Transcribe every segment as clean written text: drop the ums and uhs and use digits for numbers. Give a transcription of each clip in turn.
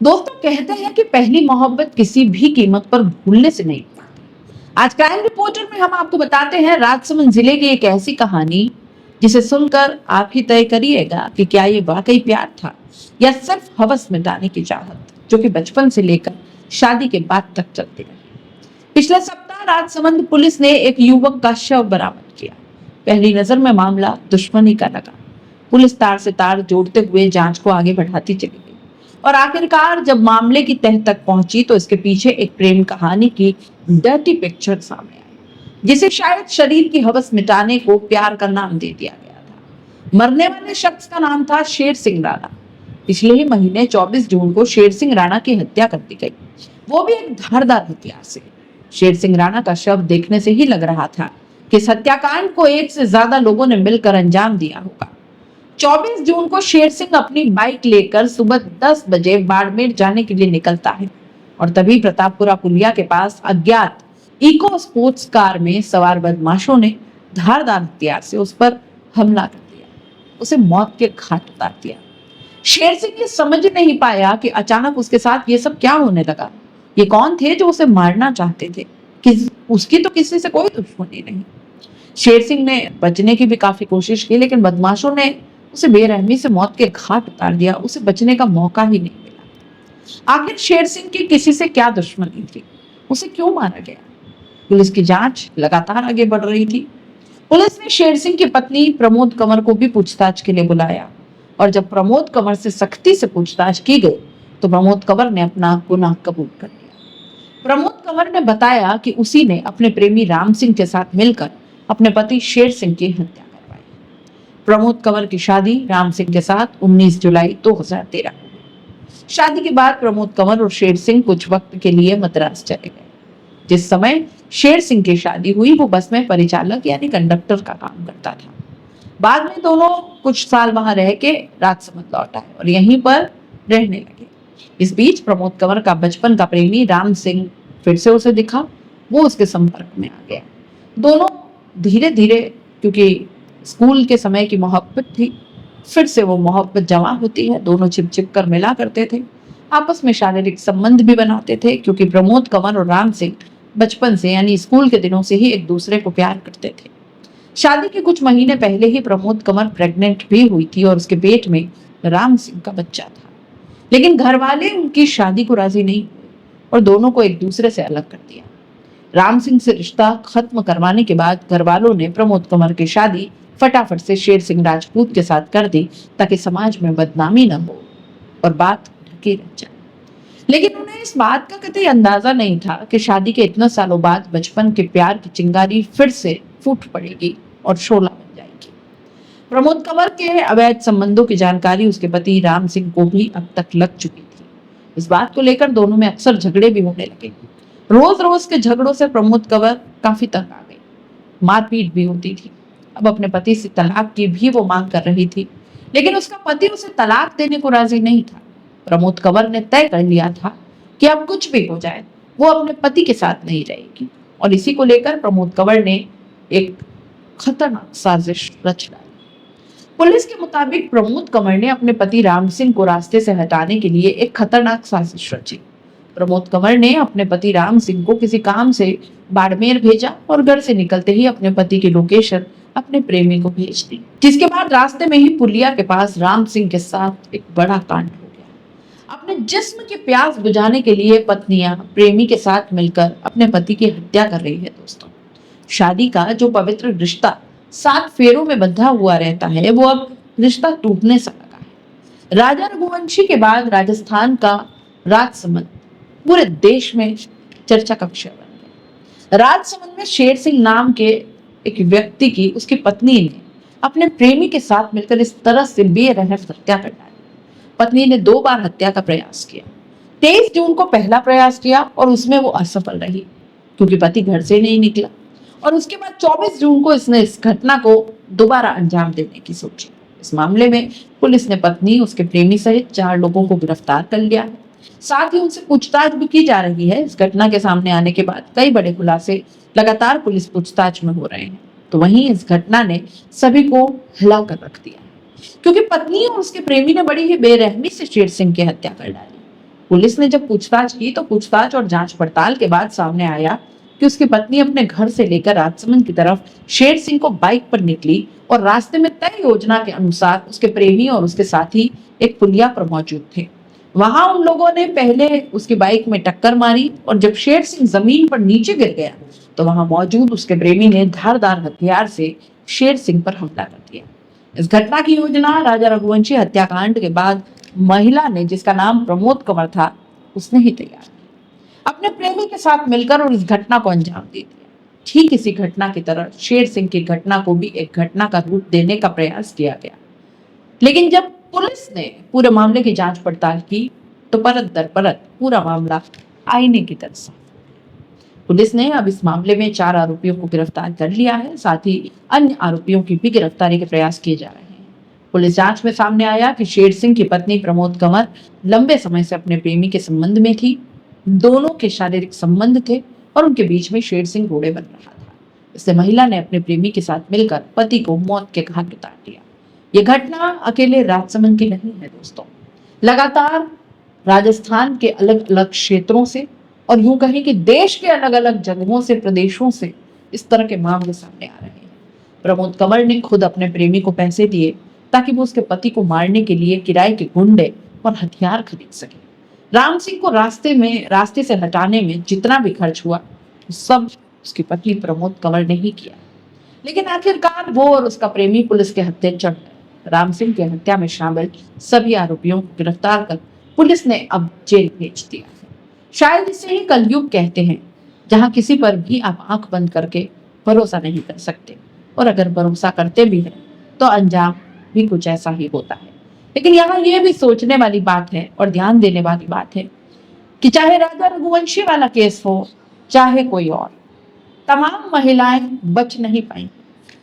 दोस्तों कहते हैं कि पहली मोहब्बत किसी भी कीमत पर भूलने से नहीं पाती। आज क्राइम रिपोर्टर में हम आपको बताते हैं राजसमंद जिले की एक ऐसी कहानी जिसे सुनकर आप ही तय करिएगा कि क्या ये वाकई प्यार था या सिर्फ हवस मिटाने की चाहत, जो कि बचपन से लेकर शादी के बाद तक चलती रही। पिछले सप्ताह राजसमंद पुलिस ने एक युवक का शव बरामद किया। पहली नजर में मामला दुश्मनी का लगा। पुलिस तार से तार जोड़ते हुए जांच को आगे बढ़ाती चली गई और आखिरकार जब मामले की तह तक पहुंची तो इसके पीछे एक प्रेम कहानी की डर्टी पिक्चर सामने आई, जिसे शायद शरीर की हवस मिटाने को प्यार का नाम दे दिया गया था। मरने वाले शख्स का नाम था शेर सिंह राणा। पिछले ही महीने 24 जून को शेर सिंह राणा की हत्या कर दी गई, वो भी एक धारदार हथियार से। शेर सिंह राणा का शव देखने से ही लग रहा था कि इस हत्याकांड को एक से ज्यादा लोगों ने मिलकर अंजाम दिया होगा। 24 जून को शेर सिंह अपनी बाइक लेकर सुबह 10 बजे बाड़मेर जाने के लिए निकलता है और तभी प्रतापपुरा पुलिया के पास अज्ञात इको स्पोर्ट्स कार में सवार बदमाशों ने धारदार हथियार से उस पर हमला कर दिया, उसे मौत के घाट उतार दिया। शेर सिंह ये समझ नहीं पाया कि अचानक उसके साथ ये सब क्या होने लगा। ये कौन थे जो उसे मारना चाहते थे? उसकी तो किसी से कोई दुश्मनी नहीं। शेर सिंह ने बचने की भी काफी कोशिश की, लेकिन बदमाशों ने उसे बेरहमी से मौत के घाट उतार दिया। उसे बचने का मौका ही नहीं मिला। आखिर शेर सिंह की किसी से क्या दुश्मनी थी? उसे क्यों मारा गया? पुलिस की जांच लगातार आगे बढ़ रही थी। पुलिस ने शेर सिंह की पत्नी प्रमोद कंवर को भी पूछताछ के लिए बुलाया और जब प्रमोद कंवर से सख्ती से पूछताछ की गई तो प्रमोद कंवर ने अपना गुनाह कबूल कर लिया। प्रमोद कंवर ने बताया कि उसी ने अपने प्रेमी राम सिंह के साथ मिलकर अपने पति शेर सिंह की हत्या करवाई। प्रमोद कंवर की शादी राम सिंह के साथ 19 जुलाई 2013 को हुई। शादी के बाद प्रमोद कंवर और शेर सिंह कुछ वक्त के लिए मद्रास चले गए। जिस समय शेर सिंह की शादी हुई वो बस में परिचालक यानी कंडक्टर का काम करता था। बाद में दोनों कुछ साल वहां रह के राजसमंद लौट आए और यहीं पर रहने लगे। इस बीच प्रमोद कंवर का बचपन का प्रेमी राम सिंह फिर से उसे दिखा, वो उसके संपर्क में आ गया। दोनों धीरे धीरे, क्योंकि स्कूल के समय की मोहब्बत थी, फिर से वो मोहब्बत जमा होती है। दोनों छिप छिप कर मिला करते थे, आपस में शारीरिक संबंध भी बनाते थे, क्योंकि प्रमोद कंवर और राम सिंह बचपन से यानी स्कूल के दिनों से ही एक दूसरे को प्यार करते थे। शादी के कुछ महीने पहले ही प्रमोद कंवर प्रेग्नेंट भी हुई थी और उसके पेट में राम सिंह का बच्चा था। लेकिन घर वाले उनकी शादी को राजी नहीं हुए और दोनों को एक दूसरे से अलग कर दिया। राम सिंह से रिश्ता खत्म करवाने के बाद घर वालों ने प्रमोद कंवर की शादी फटाफट से शेर सिंह राजपूत के साथ कर दी ताकि समाज में बदनामी न हो और बात ढकी रह जाए। लेकिन उन्हें इस बात का कतई अंदाजा नहीं था कि शादी के इतने सालों बाद बचपन के प्यार की चिंगारी फिर से फूट पड़ेगी और शोला बन जाएगी। प्रमोद कंवर के अवैध संबंधों की जानकारी उसके पति राम सिंह को भी अब तक लग चुकी थी। इस बात को लेकर दोनों में अक्सर झगड़े भी होने लगे। रोज रोज के झगड़ों से प्रमोद कंवर काफी तंग आ गई, मारपीट भी होती थी। अब अपने पति से तलाक की भी वो मांग कर रही थी, लेकिन उसका पति उसे तलाक देने को राजी नहीं था। प्रमोद कंवर ने तय कर लिया था कि अब कुछ भी हो जाए वो अपने पति के साथ नहीं रहेगी और इसी को लेकर प्रमोद कंवर ने एक खतरनाक साजिश रच डाली। पुलिस के मुताबिक प्रमोद कंवर ने अपने पति राम सिंह को रास्ते से हटाने के लिए एक खतरनाक साजिश रची। प्रमोद कंवर ने अपने पति राम सिंह को किसी काम से बाड़मेर भेजा और घर से निकलते ही अपने पति की लोकेशन अपने प्रेमी को भेज दी, जिसके बाद रास्ते में ही पुलिया के पास राम सिंह के साथ एक बड़ा कांड हो गया। अपने जिस्म की प्यास बुझाने के लिए पत्नियां प्रेमी के साथ मिलकर अपने पति की हत्या कर रही है। दोस्तों, शादी का जो पवित्र रिश्ता 7 फेरों में बंधा हुआ रहता है वो अब रिश्ता टूटने सा लगा है। राजा रघुवंशी के बाद राजस्थान का राजसमंद पूरे देश में चर्चा का विषय बन गया। राजसमंद में शेर सिंह नाम के एक व्यक्ति की उसकी पत्नी ने अपने प्रेमी के साथ मिलकर इस तरह से बेरहम हत्या कर डाली। पत्नी ने 2 बार हत्या का प्रयास किया। 23 जून को पहला प्रयास किया और उसमें वो असफल रही क्योंकि पति घर से नहीं निकला और उसके बाद 24 जून को इसने इस घटना को दोबारा अंजाम देने की सोची। इस मामले में पुलिस ने पत्नी, उसके प्रेमी सहित 4 लोगों को गिरफ्तार कर लिया है। साथ ही उनसे पूछताछ भी की जा रही है। इस घटना के सामने आने के बाद कई बड़े खुलासे लगातार पुलिस पूछताछ में हो रहे हैं। तो वहीं इस घटना ने सभी को हिला कर रख दिया, क्योंकि पत्नी और उसके प्रेमी ने बड़ी ही बेरहमी से शेर सिंह की हत्या कर डाली। पुलिस ने जब पूछताछ की तो पूछताछ और जांच पड़ताल के बाद सामने आया कि उसकी पत्नी अपने घर से लेकर राजसमंद की तरफ शेर सिंह को बाइक पर निकली और रास्ते में तय योजना के अनुसार उसके प्रेमी और उसके साथी एक पुलिया पर मौजूद थे। वहां उन लोगों ने पहले उसकी बाइक में टक्कर मारी और जब शेर सिंह जमीन पर नीचे गिर गया तो वहां मौजूद उसके प्रेमी ने धारदार हथियार से शेर सिंह पर हमला कर दिया। इस घटना की योजना राजा रघुवंशी हत्याकांड के बाद महिला ने, जिसका नाम प्रमोद कंवर था, उसने ही तैयार की। अपने प्रेमी के साथ मिलकर और इस घटना को अंजाम दे दिया। ठीक इसी घटना की तरह शेर सिंह की घटना को भी एक घटना का रूप देने का प्रयास किया गया। लेकिन जब पुलिस ने पूरे मामले की जांच पड़ताल की तो परत दर परत पूरा मामला आईने की तरह साफ। पुलिस ने अब इस मामले में 4 आरोपियों को गिरफ्तार कर लिया है। साथ ही अन्य आरोपियों की भी गिरफ्तारी के प्रयास किए जा रहे हैं। पुलिस जांच में सामने आया कि शेर सिंह की पत्नी प्रमोद कंवर लंबे समय से अपने प्रेमी के संबंध में थी। दोनों के शारीरिक संबंध थे और उनके बीच में शेर सिंह घोड़े बन रहा था। इससे महिला ने अपने प्रेमी के साथ मिलकर पति को मौत के घाट उतार दिया। ये घटना अकेले राजसमंद की नहीं है दोस्तों, लगातार राजस्थान के अलग अलग क्षेत्रों से और यूं कहें कि देश के अलग अलग जगहों से, प्रदेशों से इस तरह के मामले सामने आ रहे हैं। प्रमोद कंवर ने खुद अपने प्रेमी को पैसे दिए ताकि वो उसके पति को मारने के लिए किराए के गुंडे और हथियार खरीद सके। राम सिंह को रास्ते से हटाने में जितना भी खर्च हुआ सब उसकी पत्नी प्रमोद कंवर ने ही किया। लेकिन आखिरकार वो और उसका प्रेमी पुलिस के हत्थे चढ़ गए। राम सिंह की हत्या में शामिल सभी आरोपियों को गिरफ्तार कर पुलिस ने अब जेल भेज दिया है। शायद इसे ही कलयुग कहते हैं, जहां किसी पर भी आप आंख बंद करके भरोसा नहीं कर सकते और अगर भरोसा करते भी हैं तो अंजाम भी कुछ ऐसा ही होता है। लेकिन यहाँ ये भी सोचने वाली बात है और ध्यान देने वाली बात है कि चाहे राजा रघुवंशी वाला केस हो, चाहे कोई और, तमाम महिलाएं बच नहीं पाई।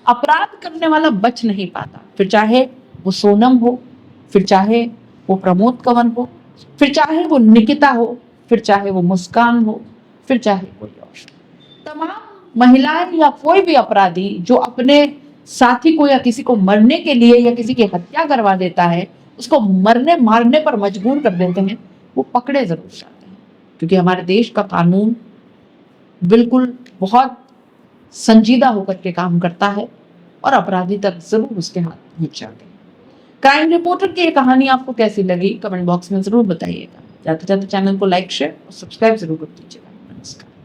अपराध करने वाला बच नहीं पाता, फिर चाहे वो सोनम हो, फिर चाहे वो प्रमोद कंवर हो, फिर चाहे वो निकिता हो, फिर चाहे वो मुस्कान हो, फिर चाहे कोई और। तमाम महिलाएं या कोई भी अपराधी जो अपने साथी को या किसी को मरने के लिए या किसी की हत्या करवा देता है, उसको मरने मारने पर मजबूर कर देते हैं, वो पकड़े जरूर जाते हैं। क्योंकि हमारे देश का कानून बिल्कुल बहुत संजीदा होकर के काम करता है और अपराधी तक जरूर उसके हाथ पहुंच जाते हैं। क्राइम रिपोर्टर की ये कहानी आपको कैसी लगी कमेंट बॉक्स में जरूर बताइएगा। जाते जाते चैनल को लाइक, शेयर और सब्सक्राइब जरूर कर दीजिएगा। नमस्कार।